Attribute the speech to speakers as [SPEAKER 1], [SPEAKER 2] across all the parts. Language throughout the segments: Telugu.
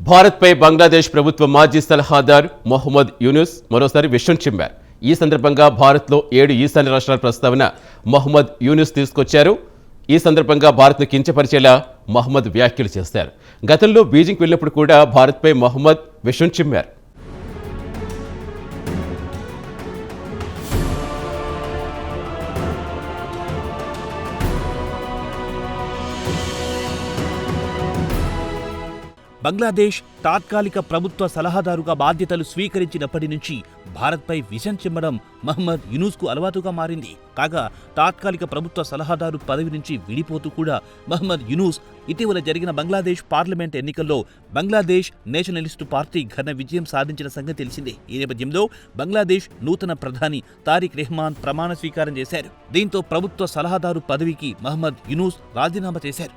[SPEAKER 1] భారత్పై బంగ్లాదేశ్ ప్రభుత్వ మాజీ సలహాదారు మొహమ్మద్ యూనుస్ మరోసారి విషయం చిమ్మారు. ఈ సందర్భంగా భారత్లో 7 ఈశాన్య రాష్ట్రాల ప్రస్తావన మొహమ్మద్ యూనుస్ తీసుకొచ్చారు. ఈ సందర్భంగా భారత్ను కించపరిచేలా మొహమ్మద్ వ్యాఖ్యలు చేశారు. గతంలో బీజింగ్ వెళ్ళినప్పుడు కూడా భారత్పై మొహమ్మద్ విషయం చిమ్మారు.
[SPEAKER 2] బంగ్లాదేశ్ తాత్కాలిక ప్రభుత్వ సలహాదారుగా బాధ్యతలు స్వీకరించినప్పటి నుంచి భారత్పై విషం చిమ్మడం మహమ్మద్ యూనుస్కు అలవాటుగా మారింది. కాగా తాత్కాలిక ప్రభుత్వ సలహాదారు పదవి నుంచి విడిపోతూ కూడా మహమ్మద్ యూనుస్ ఇటీవల జరిగిన బంగ్లాదేశ్ పార్లమెంట్ ఎన్నికల్లో బంగ్లాదేశ్ నేషనలిస్టు పార్టీ ఘన విజయం సాధించిన సంగతి తెలిసిందే. ఈ నేపథ్యంలో బంగ్లాదేశ్ నూతన ప్రధాని తారిక్ రెహమాన్ ప్రమాణ స్వీకారం చేశారు. దీంతో ప్రభుత్వ సలహాదారు పదవికి మహమ్మద్ యూనుస్ రాజీనామా చేశారు.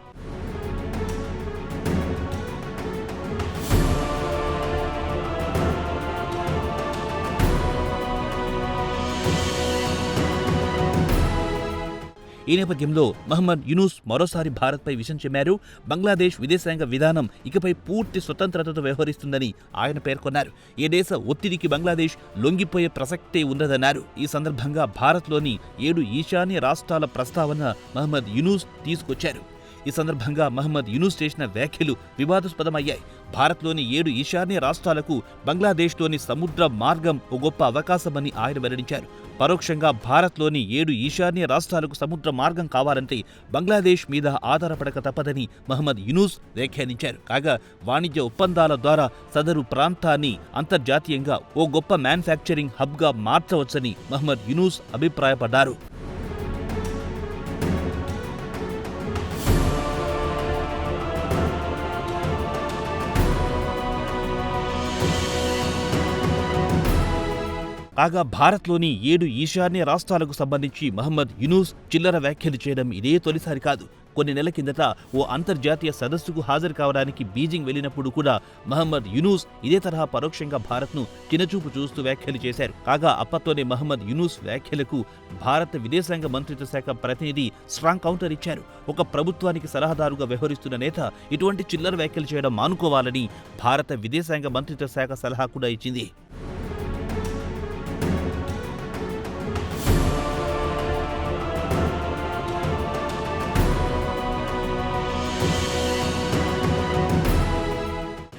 [SPEAKER 2] ఈ నేపథ్యంలో మహమ్మద్ యూనుస్ మరోసారి భారత్పై విషం చిమ్మారు. బంగ్లాదేశ్ విదేశాంగ విధానం ఇకపై పూర్తి స్వతంత్రతతో వ్యవహరిస్తుందని ఆయన పేర్కొన్నారు. ఈ దేశ ఒత్తిడికి బంగ్లాదేశ్ లొంగిపోయే ప్రసక్తే ఉండదన్నారు. ఈ సందర్భంగా భారత్లోని 7 ఈశాన్య రాష్ట్రాల ప్రస్తావన మహమ్మద్ యూనుస్ తీసుకొచ్చారు. ఈ సందర్భంగా మహమ్మద్ యూనుస్ చేసిన వ్యాఖ్యలు వివాదాస్పదమయ్యాయి. భారత్లోని 7 ఈశాన్య రాష్ట్రాలకు బంగ్లాదేశ్లోని సముద్ర మార్గం ఓ గొప్ప అవకాశమని ఆయన వెల్లడించారు. పరోక్షంగా భారత్లోని 7 ఈశాన్య రాష్ట్రాలకు సముద్ర మార్గం కావాలంటే బంగ్లాదేశ్ మీద ఆధారపడక తప్పదని మహమ్మద్ యూనుస్ వ్యాఖ్యానించారు. కాగా వాణిజ్య ఒప్పందాల ద్వారా సదరు ప్రాంతాన్ని అంతర్జాతీయంగా ఓ గొప్ప మ్యానుఫ్యాక్చరింగ్ హబ్గా మార్చవచ్చని మహమ్మద్ యూనుస్ అభిప్రాయపడ్డారు. కాగా భారత్లోని 7 ఈశాన్య రాష్ట్రాలకు సంబంధించి మహమ్మద్ యూనుస్ చిల్లర వ్యాఖ్యలు చేయడం ఇదే తొలిసారి కాదు. కొన్ని నెలల కిందట ఓ అంతర్జాతీయ సదస్సుకు హాజరు కావడానికి బీజింగ్ వెళ్లినప్పుడు కూడా మహమ్మద్ యూనుస్ ఇదే తరహా పరోక్షంగా భారత్ను చిన్నచూపు చూస్తూ వ్యాఖ్యలు చేశారు. కాగా అప్పట్లోనే మహమ్మద్ యూనుస్ వ్యాఖ్యలకు భారత విదేశాంగ మంత్రిత్వ శాఖ ప్రతినిధి స్ట్రాంగ్ కౌంటర్ ఇచ్చారు. ఒక ప్రభుత్వానికి సలహాదారుగా వ్యవహరిస్తున్న నేత ఇటువంటి చిల్లర వ్యాఖ్యలు చేయడం మానుకోవాలని భారత విదేశాంగ మంత్రిత్వ శాఖ సలహా కూడా ఇచ్చింది.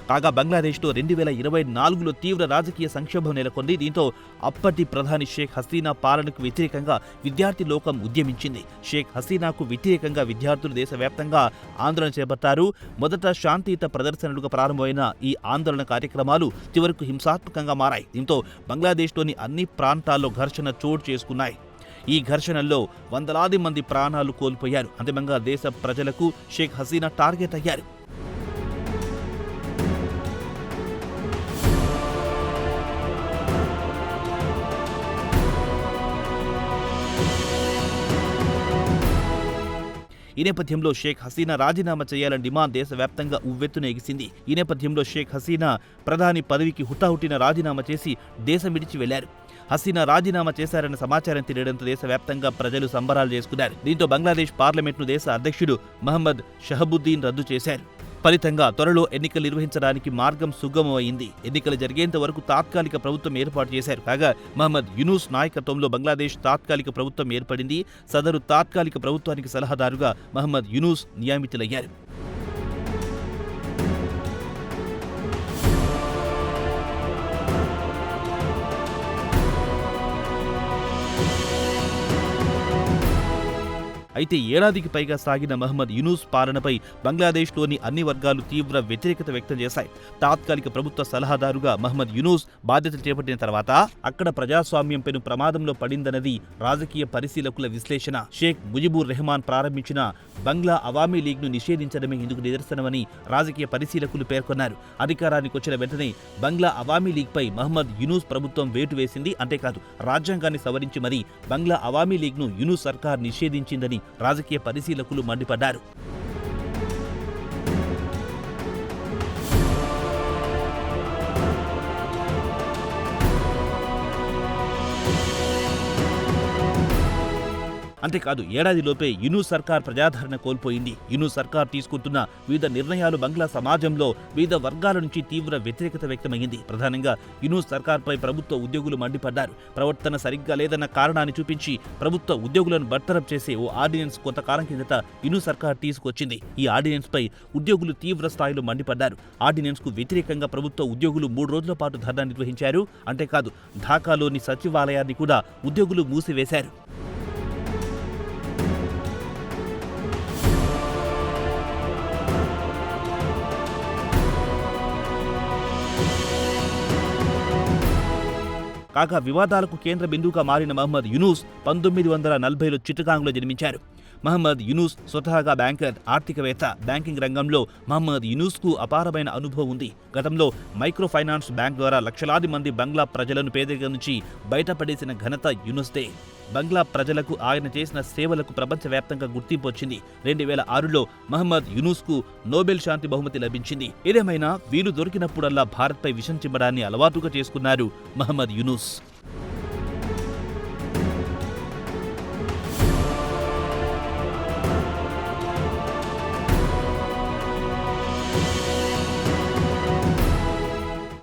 [SPEAKER 2] కాగా బంగ్లాదేశ్లో 2024లో తీవ్ర రాజకీయ సంక్షోభం నెలకొంది. దీంతో అప్పటి ప్రధాని షేక్ హసీనా పాలనకు వ్యతిరేకంగా విద్యార్థి లోకం ఉద్యమించింది. షేక్ హసీనాకు వ్యతిరేకంగా విద్యార్థులు దేశవ్యాప్తంగా ఆందోళన చేపట్టారు. మొదట శాంతియుత ప్రదర్శనలుగా ప్రారంభమైన ఈ ఆందోళన కార్యక్రమాలు చివరకు హింసాత్మకంగా మారాయి. దీంతో బంగ్లాదేశ్లోని అన్ని ప్రాంతాల్లో ఘర్షణ చోటు చేసుకున్నాయి. ఈ ఘర్షణల్లో వందలాది మంది ప్రాణాలు కోల్పోయారు. అంతిమంగా దేశ ప్రజలకు షేక్ హసీనా టార్గెట్ అయ్యారు. ఈ నేపథ్యంలో షేక్ హసీనా రాజీనామా చేయాలని డిమాండ్ దేశవ్యాప్తంగా ఉవ్వెత్తున ఎగిసింది. ఈ నేపథ్యంలో షేక్ హసీనా ప్రధాని పదవికి హుటాహుటిన రాజీనామా చేసి దేశం విడిచి వెళ్లారు. హసీనా రాజీనామా చేశారన్న సమాచారం తెలియడంతో దేశవ్యాప్తంగా ప్రజలు సంబరాలు చేసుకున్నారు. దీంతో బంగ్లాదేశ్ పార్లమెంట్ను దేశ అధ్యక్షుడు మహమ్మద్ షహబుద్దీన్ రద్దు చేశారు. ఫలితంగా త్వరలో ఎన్నికలు నిర్వహించడానికి మార్గం సుగమమైంది. ఎన్నికలు జరిగేంత వరకు తాత్కాలిక ప్రభుత్వం ఏర్పాటు చేశారు. కాగా మహమ్మద్ యూనుస్ నాయకత్వంలో బంగ్లాదేశ్ తాత్కాలిక ప్రభుత్వం ఏర్పడింది. సదరు తాత్కాలిక ప్రభుత్వానికి సలహాదారుగా మహమ్మద్ యూనుస్ నియమితులయ్యారు. అయితే ఏడాదికి పైగా సాగిన మహమ్మద్ యూనుస్ పాలనపై బంగ్లాదేశ్లోని అన్ని వర్గాలు తీవ్ర వ్యతిరేకత వ్యక్తం చేశాయి. తాత్కాలిక ప్రభుత్వ సలహాదారుగా మహమ్మద్ యూనుస్ బాధ్యతలు చేపట్టిన తర్వాత అక్కడ ప్రజాస్వామ్యం పెను ప్రమాదంలో పడిందన్నది రాజకీయ పరిశీలకుల విశ్లేషణ. షేక్ ముజిబుర్ రెహమాన్ ప్రారంభించిన బంగ్లా అవామీ లీగ్ను నిషేధించడమే ఇందుకు నిదర్శనమని రాజకీయ పరిశీలకులు పేర్కొన్నారు. అధికారానికి వచ్చిన వెంటనే బంగ్లా అవామీ లీగ్పై మహమ్మద్ యూనుస్ ప్రభుత్వం వేటు వేసింది. అంతేకాదు రాజ్యాంగాన్ని సవరించి మరీ బంగ్లా అవామీ లీగ్ను యూనుస్ సర్కార్ నిషేధించిందని రాజకీయ పరిశీలకులు మండిపడ్డారు. అంతేకాదు ఏడాదిలోపే యూనూస్ సర్కార్ ప్రజాదరణ కోల్పోయింది. యూనూస్ సర్కార్ తీసుకుంటున్న వివిధ నిర్ణయాలు బంగ్లా సమాజంలో వివిధ వర్గాల నుంచి తీవ్ర వ్యతిరేకత వ్యక్తమైంది. ప్రధానంగా యూనూస్ సర్కార్పై ప్రభుత్వ ఉద్యోగులు మండిపడ్డారు. ప్రవర్తన సరిగ్గా లేదన్న కారణాన్ని చూపించి ప్రభుత్వ ఉద్యోగులను బర్తరఫ్ చేసే ఓ ఆర్డినెన్స్ కొంతకాలం కిందట యూనూస్ సర్కార్ తీసుకొచ్చింది. ఈ ఆర్డినెన్స్ పై ఉద్యోగులు తీవ్ర స్థాయిలో మండిపడ్డారు. ఆర్డినెన్స్ కు వ్యతిరేకంగా ప్రభుత్వ ఉద్యోగులు 3 రోజుల పాటు ధర్నా నిర్వహించారు. అంతేకాదు ఢాకాలోని సచివాలయాన్ని కూడా ఉద్యోగులు మూసివేశారు. కాగా వివాదాలకు కేంద్ర బిందువుగా మారిన మహమ్మద్ యూనూస్ 1940లో చిట్టగాంగ్లో జన్మించారు. మహమ్మద్ యూనూస్ స్వతహాగా బ్యాంకర్, ఆర్థికవేత్త. బ్యాంకింగ్ రంగంలో మహమ్మద్ యూనూస్కు అపారమైన అనుభవం ఉంది. గతంలో మైక్రో ఫైనాన్స్ బ్యాంక్ ద్వారా లక్షలాది మంది బంగ్లా ప్రజలను పేదరికం నుంచి బయటపడేసిన ఘనత యూనూస్దే. బంగ్లా ప్రజలకు ఆయన చేసిన సేవలకు ప్రపంచవ్యాప్తంగా గుర్తింపు వచ్చింది. 2006లో మహమ్మద్ యూనూస్కు నోబెల్ శాంతి బహుమతి లభించింది. ఏదేమైనా వీలు దొరికినప్పుడల్లా భారత్పై విషం చిమ్మడాన్ని అలవాటుగా చేసుకున్నారు మహమ్మద్ యూనూస్.